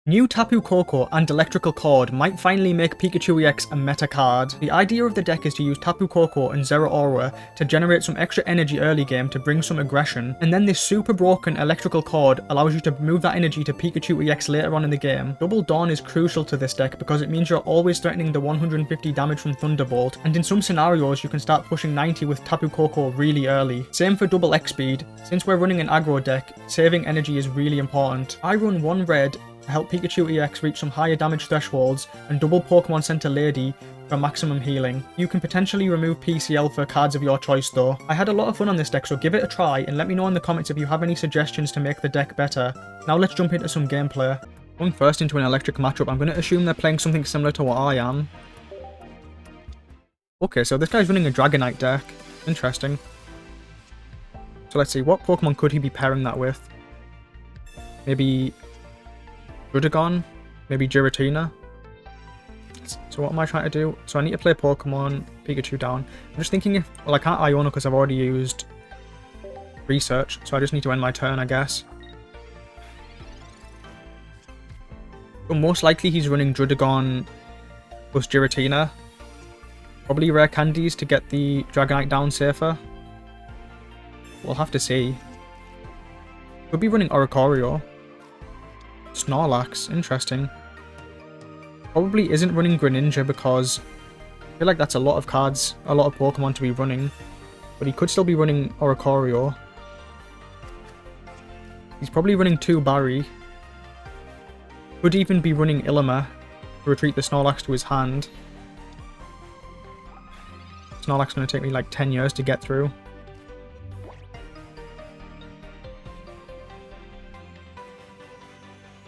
New Tapu Koko and Electrical Cord might finally make Pikachu EX a meta card. The idea of the deck is to use Tapu Koko and Zeraora to generate some extra energy early game to bring some aggression, and then this super broken Electrical Cord allows you to move that energy to Pikachu EX later on in the game. Double Dawn is crucial to this deck because it means you're always threatening the 150 damage from Thunderbolt, and in some scenarios you can start pushing 90 with Tapu Koko really early. Same for double X speed. Since we're running an aggro deck, saving energy is really important. I run one red to help Pikachu EX reach some higher damage thresholds, and double Pokemon Center Lady for maximum healing. You can potentially remove PCL for cards of your choice though. I had a lot of fun on this deck, so give it a try and let me know in the comments if you have any suggestions to make the deck better. Now let's jump into some gameplay. Going first into an electric matchup, I'm going to assume they're playing something similar to what I am. Okay, so this guy's running a Dragonite deck. Interesting. So let's see, what Pokemon could he be pairing that with? Maybe Rudigon? Maybe Giratina? So what am I trying to do? So I need to play Pokemon, Pikachu down. I'm just thinking if... Well, I can't Iono because I've already used Research, so I just need to end my turn, I guess. So most likely he's running Drudigon plus Giratina. Probably rare candies to get the Dragonite down safer. We'll have to see. Could be running Oricorio. Snorlax, interesting. Probably isn't running Greninja because I feel like that's a lot of cards, a lot of Pokemon to be running. But he could still be running Oricorio. He's probably running 2 Barry. Could even be running Illimer to retreat the Snorlax to his hand. Snorlax is going to take me like 10 years to get through.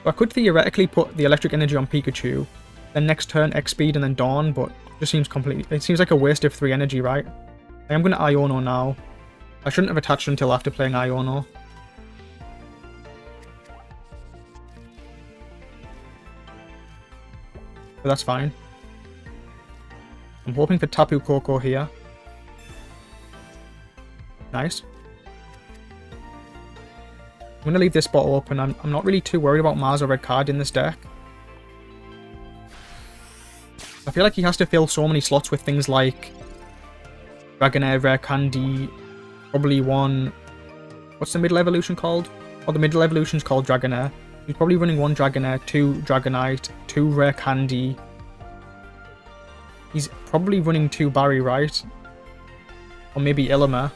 So I could theoretically put the electric energy on Pikachu, then next turn X speed and then Dawn, but it just seems completely... It seems like a waste of 3 energy, right? I am going to Iono now. I shouldn't have attached until after playing Iono. But that's fine. I'm hoping for Tapu Koko here. Nice. I'm going to leave this spot open. I'm not really too worried about Mars or Red Card in this deck. I feel like he has to fill so many slots with things like Dragonair, Rare Candy, probably one... What's the middle evolution called? Oh, the middle evolution's called Dragonair. He's probably running 1 Dragonair, 2 Dragonite, 2 Rare Candy. He's probably running 2 Barry, right? Or maybe Illimer.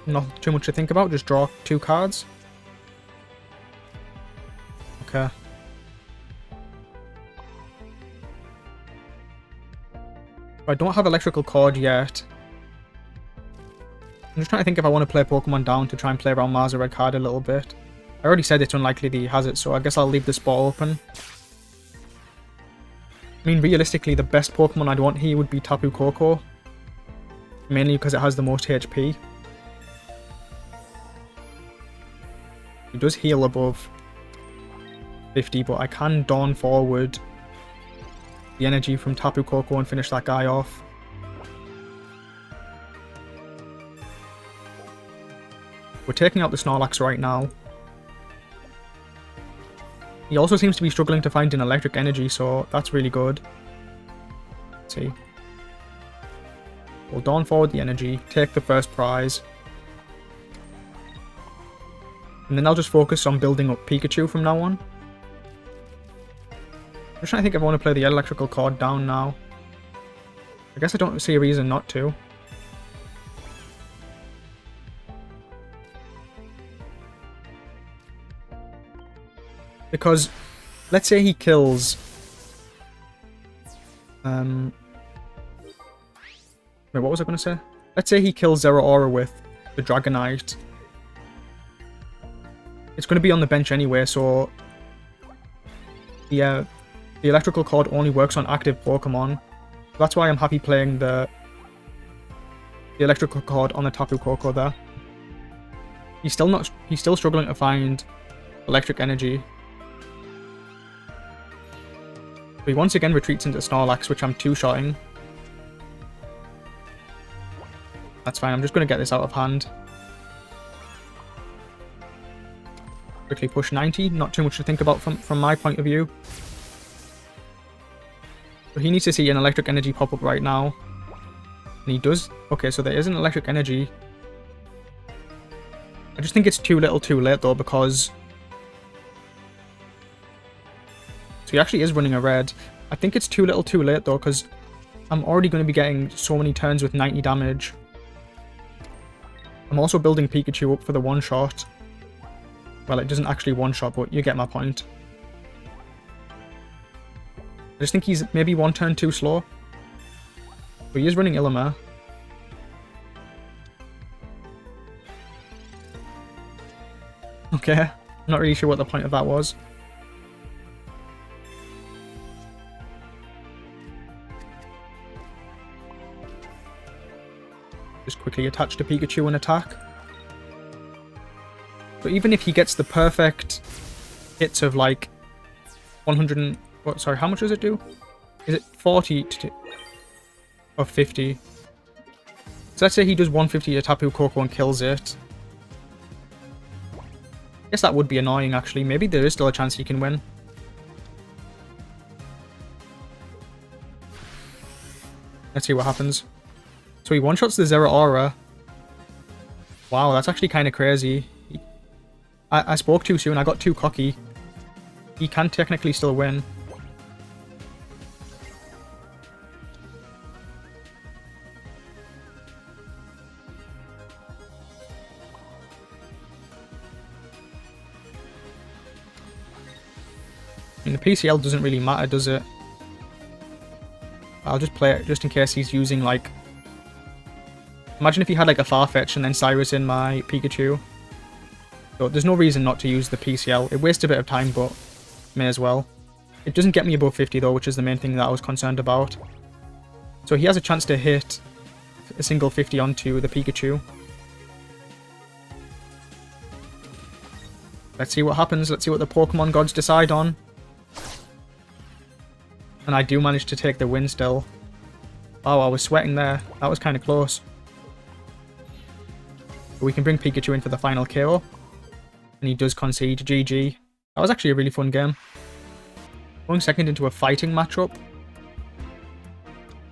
Not too much to think about, just draw 2 cards. Okay. I don't have Electrical Cord yet. I'm just trying to think if I want to play Pokemon down to try and play around Mars or Red Card a little bit. I already said it's unlikely that he has it, so I guess I'll leave the spot open. I mean, realistically, the best Pokemon I'd want here would be Tapu Koko. Mainly because it has the most HP. He does heal above 50, but I can Dawn forward the energy from Tapu Koko and finish that guy off. We're taking out the Snorlax right now. He also seems to be struggling to find an electric energy, so that's really good. Let's see. We'll Dawn forward the energy, take the first prize. And then I'll just focus on building up Pikachu from now on. I'm just trying to think if I want to play the Electrical Cord down now. I guess I don't see a reason not to. Because, let's say he kills... Wait, what was I going to say? Let's say he kills Zeraora with the Dragonite. It's going to be on the bench anyway, so... The Electrical Cord only works on active Pokemon. That's why I'm happy playing the Electrical Cord on the Tapu Koko there. He's still struggling to find electric energy. He once again retreats into Snorlax, which I'm two-shotting. That's fine, I'm just going to get this out of hand. Quickly push 90, not too much to think about from my point of view. But he needs to see an electric energy pop up right now. And he does. Okay, so there is an electric energy. I just think it's too little too late though, because... So he actually is running a red. I think it's too little too late though, because I'm already going to be getting so many turns with 90 damage. I'm also building Pikachu up for the one-shot. Well, it doesn't actually one-shot, but you get my point. I just think he's maybe one turn too slow. But he is running Illimer. Okay, I'm not really sure what the point of that was. Just quickly attach to Pikachu and attack. But even if he gets the perfect hits of like 100 and... What, sorry, how much does it do? Is it 40 to... Or 50? So let's say he does 150 to Tapu Koko and kills it. I guess that would be annoying actually. Maybe there is still a chance he can win. Let's see what happens. So he one-shots the Zeraora. Wow, that's actually kind of crazy. I spoke too soon, I got too cocky. He can technically still win. I mean, the PCL doesn't really matter, does it? I'll just play it just in case he's using, like... Imagine if he had, like, a Farfetch and then Cyrus in my Pikachu. So there's no reason not to use the PCL. It wastes a bit of time, but may as well. It doesn't get me above 50, though, which is the main thing that I was concerned about. So he has a chance to hit a single 50 onto the Pikachu. Let's see what happens. Let's see what the Pokemon gods decide on. And I do manage to take the win still. Oh, I was sweating there. That was kind of close. But we can bring Pikachu in for the final KO. And he does concede. GG. That was actually a really fun game. Going second into a fighting matchup.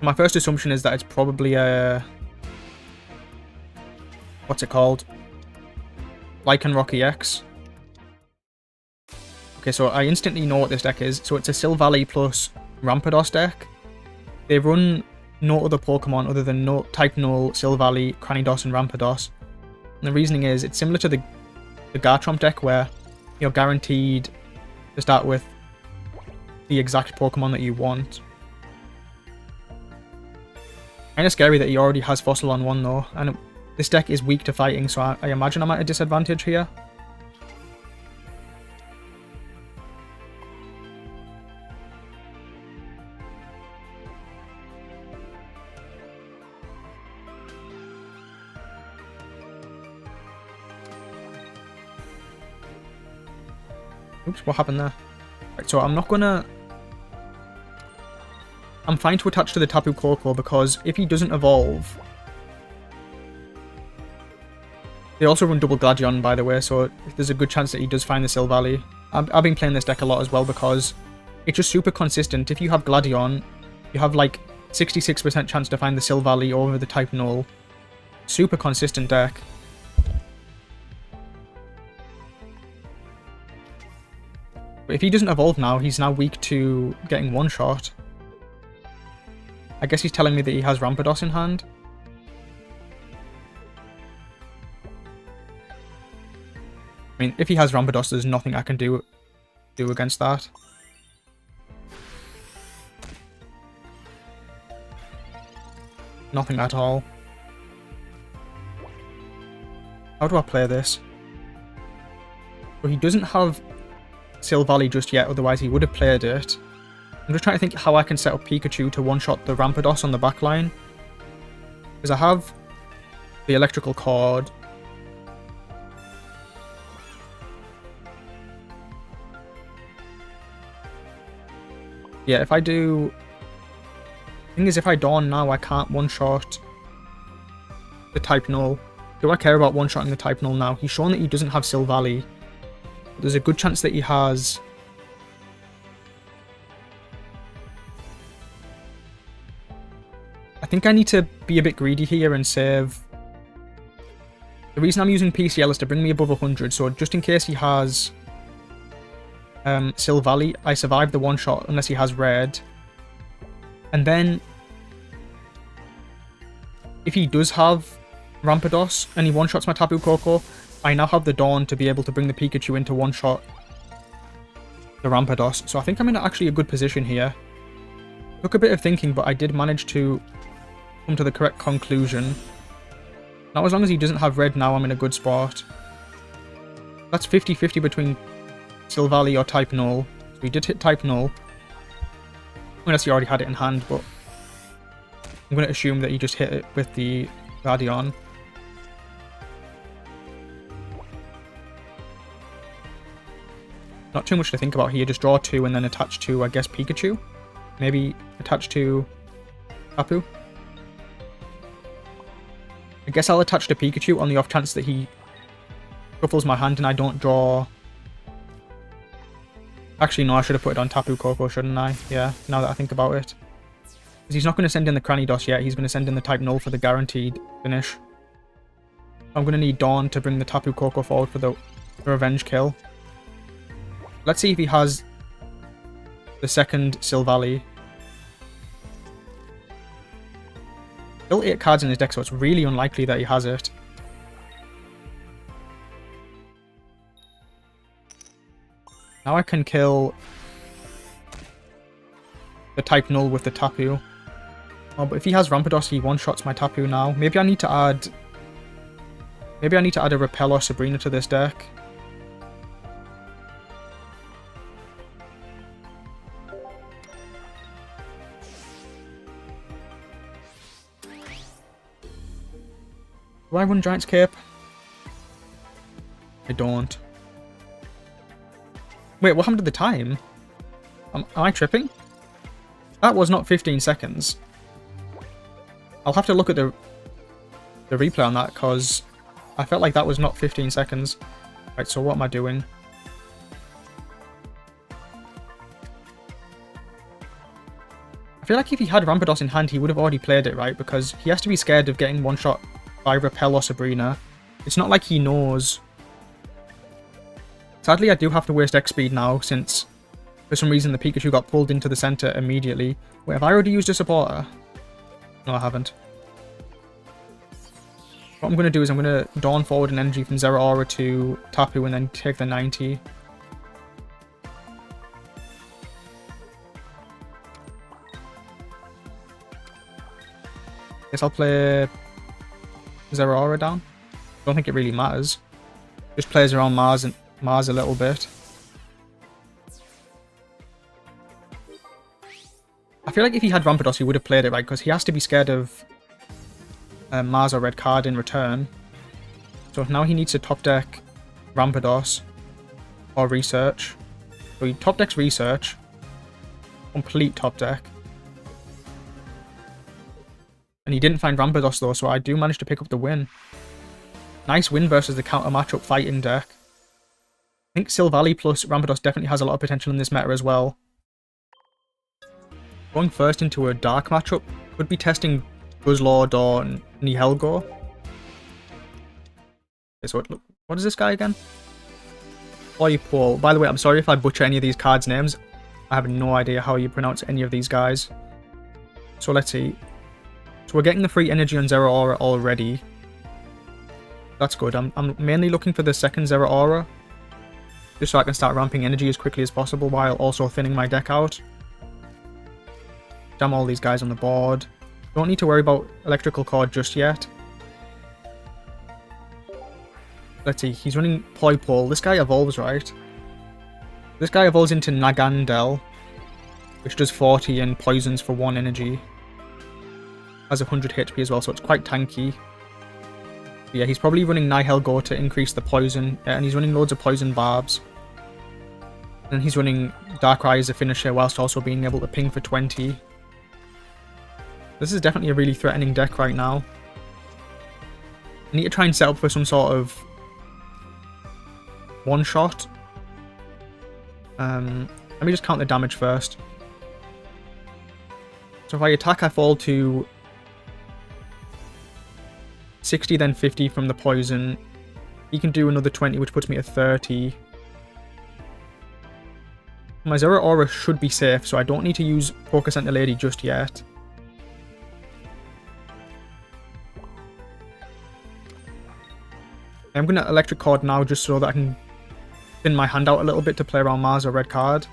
My first assumption is that it's probably a... What's it called? Lycanroc EX. Okay, so I instantly know what this deck is. So it's a Silvally plus Rampardos deck. They run no other Pokemon other than Type Null, Silvally, Cranidos, and Rampardos. And the reasoning is it's similar to the Garchomp deck where you're guaranteed to start with the exact Pokemon that you want. Kind of scary that he already has Fossil on one though, and this deck is weak to fighting, so I imagine I'm at a disadvantage here. Oops, what happened there? Right, so I'm fine to attach to the Tapu Koko because if he doesn't evolve... They also run double Gladion, by the way, so there's a good chance that he does find the Silvally. I've been playing this deck a lot as well because it's just super consistent. If you have Gladion, you have like 66% chance to find the Silvally over the Type Null. Super consistent deck. But if he doesn't evolve now, he's now weak to getting one-shot. I guess he's telling me that he has Rampardos in hand. I mean, if he has Rampardos, there's nothing I can do against that. Nothing at all. How do I play this? Well, he doesn't have Silvally just yet, otherwise he would have played it. I'm just trying to think how I can set up Pikachu to one-shot the Rampardos on the backline. Because I have the electrical cord. Yeah, if I do... Thing is, if I Dawn now, I can't one-shot the type null. Do I care about one-shotting the type null now? He's shown that he doesn't have Silvally. There's a good chance that he has... I think I need to be a bit greedy here and save... The reason I'm using PCL is to bring me above 100, so just in case he has Silvally, I survive the one-shot unless he has red. And then, if he does have Rampardos and he one-shots my Tapu Koko, I now have the Dawn to be able to bring the Pikachu into one-shot the Rampardos. So I think I'm in actually a good position here. Took a bit of thinking, but I did manage to come to the correct conclusion. Now, as long as he doesn't have red now, I'm in a good spot. That's 50-50 between Silvally or type null. So he did hit type null. Unless he already had it in hand, but I'm going to assume that he just hit it with the Guardian. Not too much to think about here. Just draw 2 and then attach to, I guess, Pikachu. Maybe attach to Tapu. I guess I'll attach to Pikachu on the off chance that he shuffles my hand and I don't draw... Actually, no, I should have put it on Tapu Koko, shouldn't I? Yeah, now that I think about it. Because he's not going to send in the Cranidos yet. He's going to send in the type null for the guaranteed finish. I'm going to need Dawn to bring the Tapu Koko forward for the revenge kill. Let's see if he has the second Silvally. Still 8 cards in his deck, so it's really unlikely that he has it. Now I can kill the type null with the Tapu. Oh, but if he has Rampardos, he one-shots my Tapu now. Maybe I need to add a Repel or Sabrina to this deck. Do I run Giant's Cape? I don't. Wait, what happened to the time? Am I tripping? That was not 15 seconds. I'll have to look at the replay on that, because I felt like that was not 15 seconds. Right, so what am I doing? I feel like if he had Rampardos in hand, he would have already played it, right? Because he has to be scared of getting one-shot by Repel or Sabrina. It's not like he knows. Sadly, I do have to waste X speed now, since for some reason the Pikachu got pulled into the center immediately. Wait, have I already used a supporter? No, I haven't. What I'm going to do is I'm going to Dawn forward an energy from Zeraora to Tapu and then take the 90. Guess I'll play Zeraora down. Don't think it really matters. Just plays around Mars a little bit. I feel like if he had Rampardos, he would have played it right, because he has to be scared of Mars or red card in return. So now he needs to top deck Rampardos or Research. So he top decks Research. Complete top deck. And he didn't find Rampardos though, so I do manage to pick up the win. Nice win versus the counter matchup fighting deck. I think Silvally plus Rampardos definitely has a lot of potential in this meta as well. Going first into a dark matchup could be testing Guzzlord or Nihilgo. Okay, so what is this guy again? Poipole. By the way, I'm sorry if I butcher any of these cards' names. I have no idea how you pronounce any of these guys. So let's see. So we're getting the free energy on Zeraora already. That's good. I'm mainly looking for the second Zeraora, just so I can start ramping energy as quickly as possible while also thinning my deck out. Jam all these guys on the board. Don't need to worry about Electrical Cord just yet. Let's see, he's running Poipole. This guy evolves, right? This guy evolves into Nagandel, which does 40 and poisons for 1 energy. Has 100 HP as well, so it's quite tanky. Yeah, he's probably running Nihilgo to increase the poison, and he's running loads of poison barbs. And he's running Darkrai as a finisher whilst also being able to ping for 20. This is definitely a really threatening deck right now. I need to try and set up for some sort of one-shot. Let me just count the damage first. So if I attack, I fall to 60, then 50 from the poison. He can do another 20, which puts me at 30. My Zero Aura should be safe, so I don't need to use Focus Center Lady just yet. I'm going to Electric Cord now just so that I can thin my hand out a little bit to play around Mars or Red card.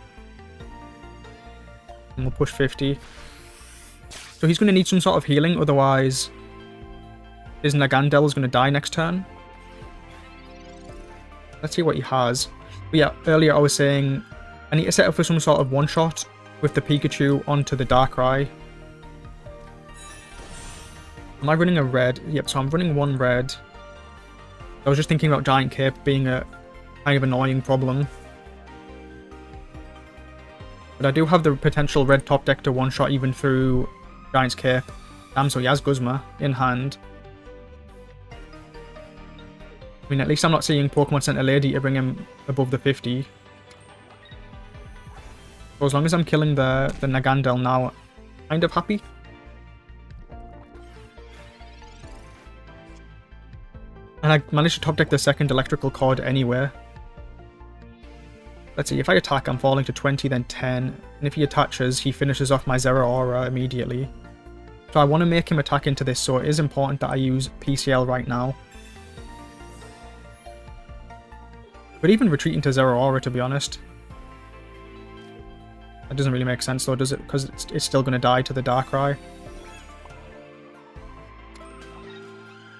And we'll push 50. So he's going to need some sort of healing, otherwise his Nagandel is going to die next turn. Let's see what he has. But yeah, earlier I was saying I need to set up for some sort of one-shot with the Pikachu onto the Darkrai. Am I running a red? Yep, so I'm running one red. I was just thinking about Giant Cape being a kind of annoying problem. But I do have the potential red top deck to one-shot even through Giant's Cape. Damn, so he has Guzma in hand. I mean, at least I'm not seeing Pokemon Center Lady to bring him above the 50. So as long as I'm killing the Nagandel now, I'm kind of happy. And I managed to top deck the second electrical cord anyway. Let's see, if I attack, I'm falling to 20, then 10. And if he attaches, he finishes off my Zero Aura immediately. So I want to make him attack into this, so it is important that I use PCL right now. But even retreating to Zero Aura, to be honest. That doesn't really make sense though, does it? Because it's still going to die to the Darkrai.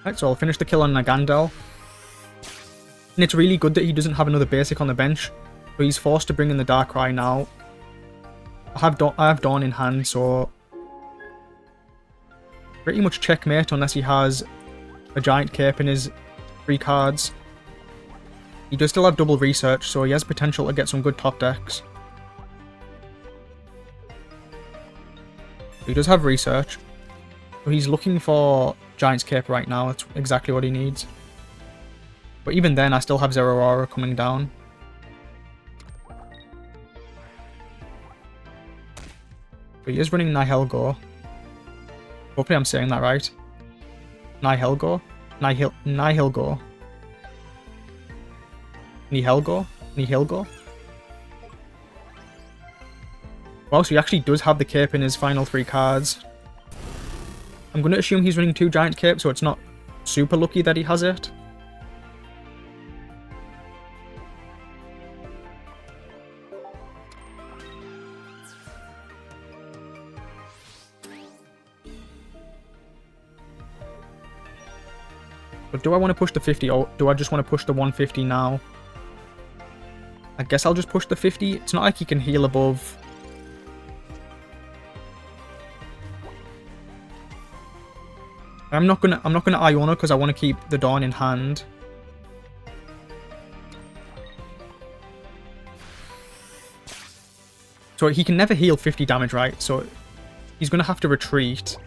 Right, so I'll finish the kill on Nagandel. And it's really good that he doesn't have another basic on the bench. So he's forced to bring in the Darkrai now. I have Dawn in hand, so pretty much checkmate unless he has a Giant Cape in his 3 cards. He does still have double research, so he has potential to get some good top decks. He does have research. So he's looking for Giant's Cape right now. That's exactly what he needs. But even then, I still have Zero Aura coming down. But he is running Nihilgo. Hopefully I'm saying that right. Nihilgo? Nihilgo. Nihilgo? Wow, so he actually does have the cape in his final 3 cards. I'm going to assume he's running 2 Giant Capes, so it's not super lucky that he has it. But do I want to push the 50 or do I just want to push the 150 now? I guess I'll just push the 50. It's not like he can heal above. I'm not gonna Iona because I want to keep the Dawn in hand. So he can never heal 50 damage, right? So he's gonna have to retreat.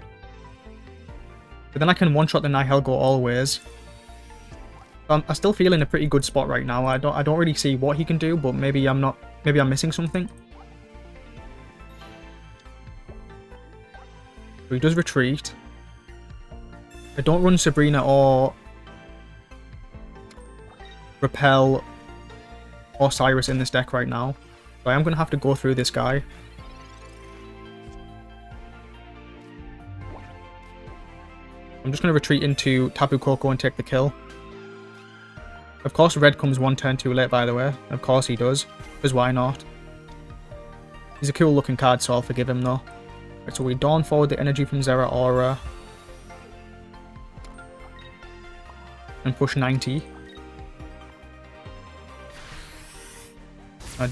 But then I can one-shot the Nihilgo always. I'm still feeling a pretty good spot right now. I don't really see what he can do, but maybe I'm missing something. So he does retreat. I don't run Sabrina or Repel or Cyrus in this deck right now. So I am going to have to go through this guy. I'm just going to retreat into Tapu Koko and take the kill. Of course, red comes 1 turn too late, by the way. Of course he does. Because why not? He's a cool looking card, so I'll forgive him though. Right, so we Dawn forward the energy from Zera Aura. And push 90. I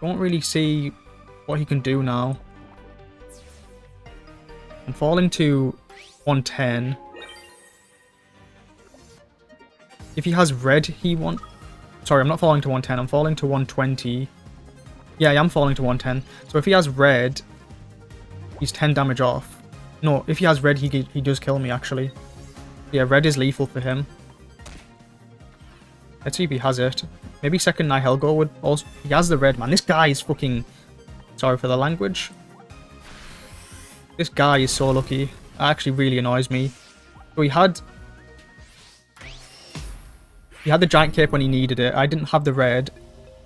don't really see what he can do now. I'm falling to 110. If he has red, he wants... Sorry, I'm not falling to 110. I'm falling to 120. Yeah, I am falling to 110. So if he has red, he's 10 damage off. No, if he has red, he does kill me, actually. Yeah, red is lethal for him. Let's see if he has it. Maybe second Nihilgo would also... He has the red, man. This guy is fucking... Sorry for the language. This guy is so lucky. That actually really annoys me. So he had the giant cape when he needed it. I didn't have the red.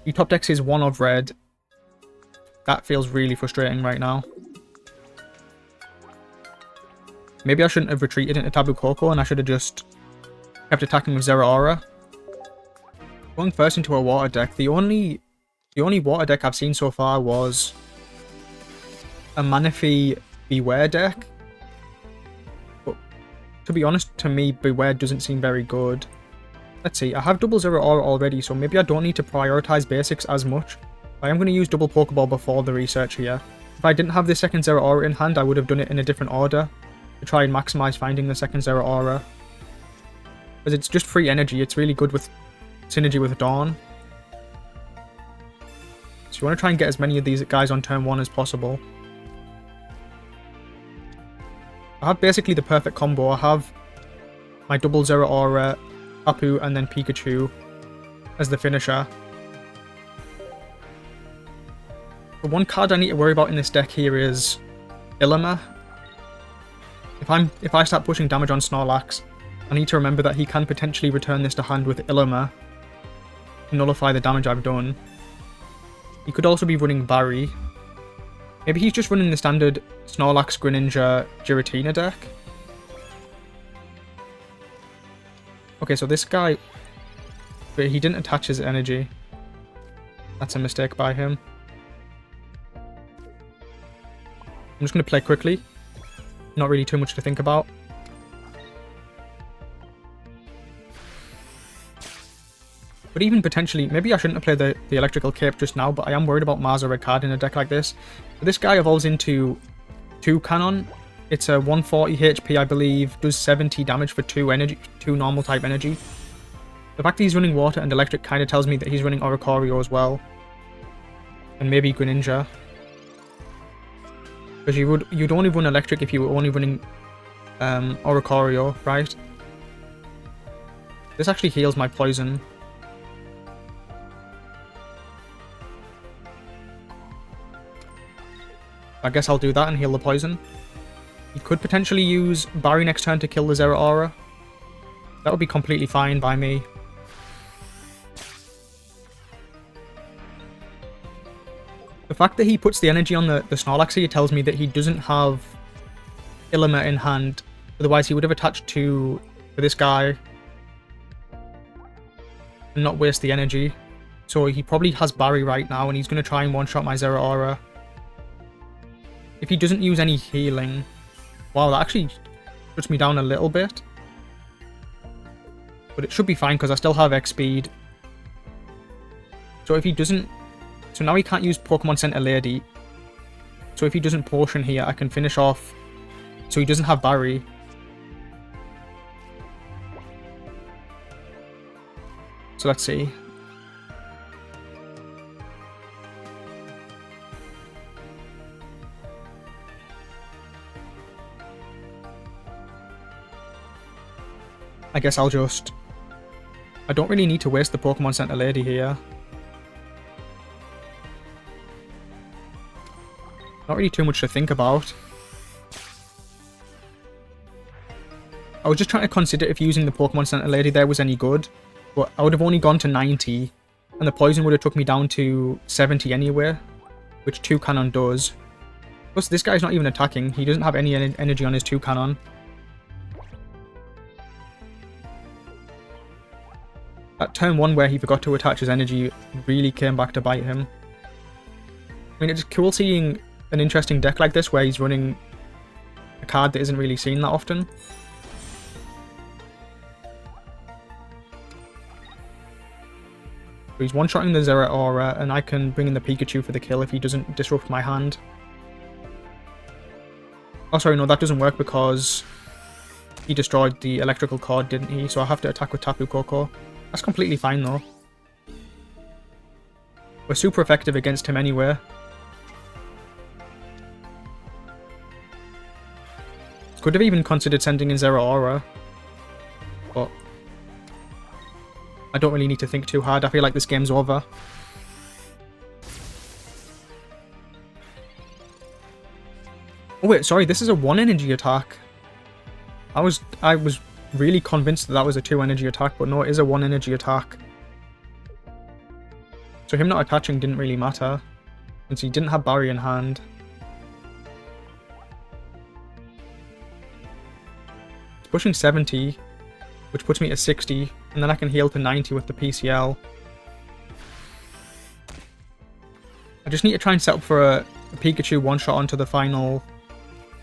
He top decks his one of red. That feels really frustrating right now. Maybe I shouldn't have retreated into Tapu Koko and I should have just kept attacking with Zeraora. Going first into a water deck. The only water deck I've seen so far was a Manaphy Beware deck. But to be honest, to me, Beware doesn't seem very good. Let's see, I have double Zeraora already, so maybe I don't need to prioritize basics as much. I am going to use double Pokeball before the research here. If I didn't have the second Zeraora in hand, I would have done it in a different order to try and maximize finding the second Zeraora. Because it's just free energy, it's really good with synergy with Dawn. So you want to try and get as many of these guys on turn 1 as possible. I have basically the perfect combo. I have my double Zeraora, Tapu, and then Pikachu as the finisher. The one card I need to worry about in this deck here is Ilima. If I start pushing damage on Snorlax, I need to remember that he can potentially return this to hand with Ilima to nullify the damage I've done. He could also be running Barry. Maybe he's just running the standard Snorlax, Greninja, Giratina deck. Okay, so this guy... But he didn't attach his energy. That's a mistake by him. I'm just going to play quickly. Not really too much to think about. But even potentially, maybe I shouldn't have played the Electrical Cape just now, but I am worried about Mars or Red card in a deck like this. So this guy evolves into Toucannon. It's a 140 HP, I believe, does 70 damage for 2 normal type energy. The fact that he's running Water and Electric kind of tells me that he's running Oricorio as well. And maybe Greninja. Because you'd only run Electric if you were only running Oricorio, right? This actually heals my poison. I guess I'll do that and heal the poison. You could potentially use Barry next turn to kill the Zeraora. That would be completely fine by me. The fact that he puts the energy on the Snorlax here tells me that he doesn't have Ilima in hand. Otherwise he would have attached to this guy and not waste the energy. So he probably has Barry right now and he's going to try and one-shot my Zeraora. If he doesn't use any healing... Wow, that actually puts me down a little bit. But it should be fine because I still have X speed. So if he doesn't... So now he can't use Pokemon Center Lady. So if he doesn't Potion here, I can finish off... So he doesn't have Barry. So let's see. I guess I'll just... I don't really need to waste the Pokemon Center Lady here. Not really too much to think about. I was just trying to consider if using the Pokemon Center Lady there was any good. But I would have only gone to 90. And the poison would have took me down to 70 anyway. Which Toucannon does. Plus this guy's not even attacking. He doesn't have any energy on his Toucannon. That turn 1 where he forgot to attach his energy really came back to bite him. I mean, it's cool seeing an interesting deck like this where he's running a card that isn't really seen that often. So he's one-shotting the Zeraora and I can bring in the Pikachu for the kill if he doesn't disrupt my hand. Oh, sorry, no, that doesn't work because he destroyed the electrical cord, didn't he? So I have to attack with Tapu Koko. That's completely fine, though. We're super effective against him anyway. Could have even considered sending in Zeraora, but I don't really need to think too hard. I feel like this game's over. Oh wait, sorry, this is a 1 energy attack. I was really convinced that that was a 2 energy attack, but no, it is a 1 energy attack. So him not attaching didn't really matter, since he didn't have Barrier in hand. It's pushing 70, which puts me at 60, and then I can heal to 90 with the PCL. I just need to try and set up for a Pikachu one-shot onto the final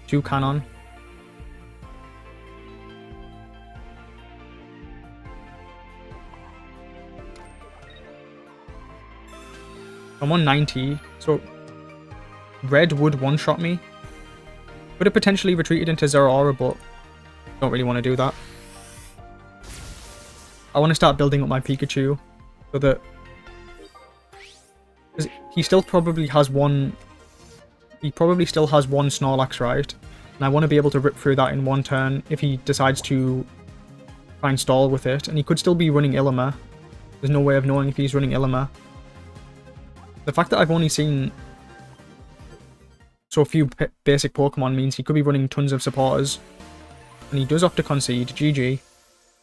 Toucannon. I'm on 90, so red would one-shot me. Could have potentially retreated into Zeraora, but don't really want to do that. I want to start building up my Pikachu so that... he still probably has one... he probably still has one Snorlax, right? And I want to be able to rip through that in one turn if he decides to try and stall with it. And he could still be running Illimer. There's no way of knowing if he's running Illimer. The fact that I've only seen so few basic Pokemon means he could be running tons of supporters. And he does opt to concede. GG.